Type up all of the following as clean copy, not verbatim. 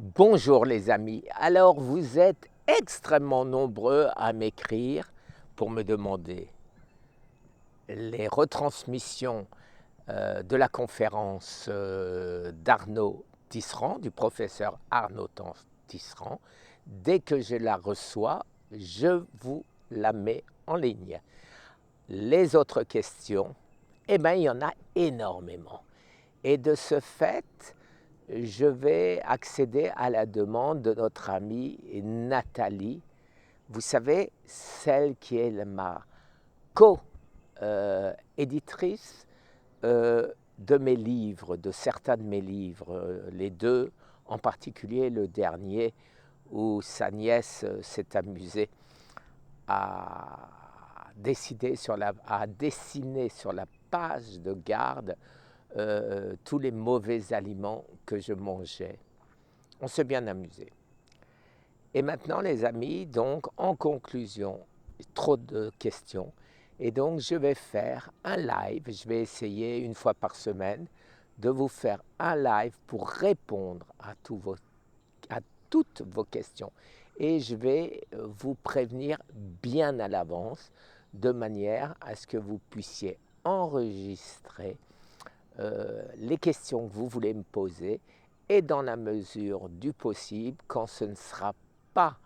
Bonjour les amis, alors vous êtes extrêmement nombreux à m'écrire pour me demander les retransmissions de la conférence d'Arnaud Tisserand, du professeur Arnaud Tisserand. Dès que je la reçois, je vous la mets en ligne. Les autres questions, eh bien il y en a énormément. Et de ce fait, je vais accéder à la demande de notre amie Nathalie. Vous savez, celle qui est ma co-éditrice de mes livres, de certains de mes livres, les deux, en particulier le dernier, où sa nièce s'est amusée à dessiner sur la page de garde tous les mauvais aliments que je mangeais. On s'est bien amusé. Et maintenant, les amis, donc, en conclusion, trop de questions. Et donc, je vais faire un live. Je vais essayer une fois par semaine de vous faire un live pour répondre à toutes vos questions. Et je vais vous prévenir bien à l'avance, de manière à ce que vous puissiez enregistrer les questions que vous voulez me poser, et dans la mesure du possible, quand ce ne sera pas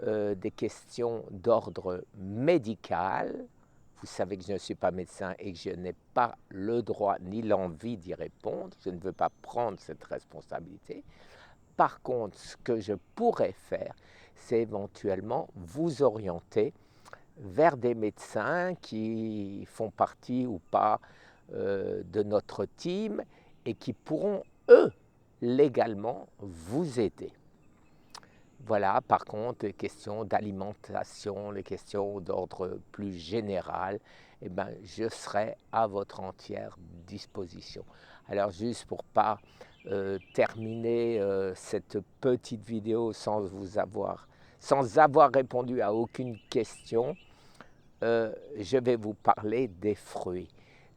des questions d'ordre médical, vous savez que je ne suis pas médecin et que je n'ai pas le droit ni l'envie d'y répondre, je ne veux pas prendre cette responsabilité. Par contre, ce que je pourrais faire, c'est éventuellement vous orienter vers des médecins qui font partie ou pas de notre team et qui pourront, eux, légalement vous aider. Voilà, par contre, les questions d'alimentation, les questions d'ordre plus général, eh ben, je serai à votre entière disposition. Alors, juste pour ne pas terminer cette petite vidéo sans avoir répondu à aucune question, je vais vous parler des fruits.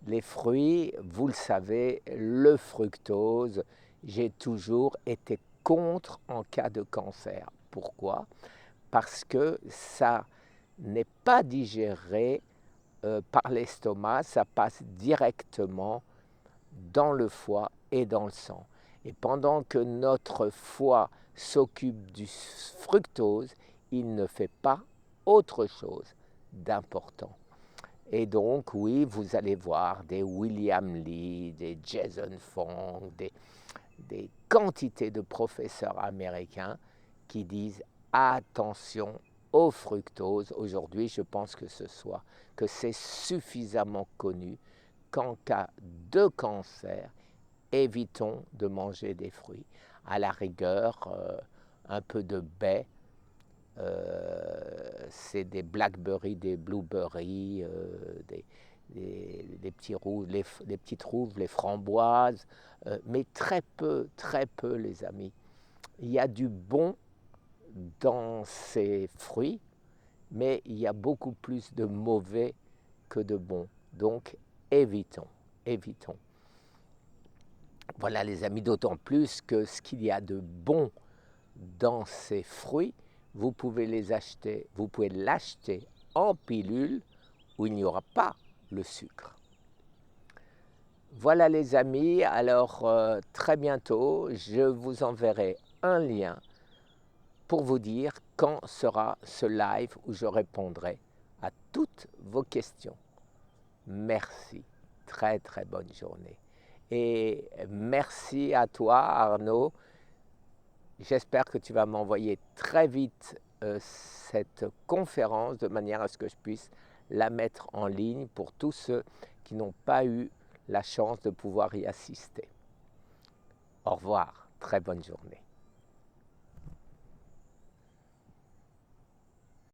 Les fruits, vous le savez, le fructose, j'ai toujours été contre en cas de cancer. Pourquoi? Parce que ça n'est pas digéré par l'estomac, ça passe directement dans le foie et dans le sang. Et pendant que notre foie s'occupe du fructose, il ne fait pas autre chose d'important. Et donc, oui, vous allez voir des William Li, des Jason Fung, des quantités de professeurs américains qui disent attention au fructose. Aujourd'hui, je pense que c'est suffisamment connu qu'en cas de cancer, évitons de manger des fruits. À la rigueur, un peu de baies, c'est des blackberries, des blueberries, les petites rouges, les framboises, mais très peu, les amis. Il y a du bon dans ces fruits, mais il y a beaucoup plus de mauvais que de bon. Donc, évitons. Voilà les amis, d'autant plus que ce qu'il y a de bon dans ces fruits, vous pouvez l'acheter en pilule où il n'y aura pas le sucre. Voilà les amis, alors très bientôt, je vous enverrai un lien pour vous dire quand sera ce live où je répondrai à toutes vos questions. Merci, très bonne journée. Et merci à toi Arnaud. J'espère que tu vas m'envoyer très vite cette conférence de manière à ce que je puisse la mettre en ligne pour tous ceux qui n'ont pas eu la chance de pouvoir y assister. Au revoir, très bonne journée.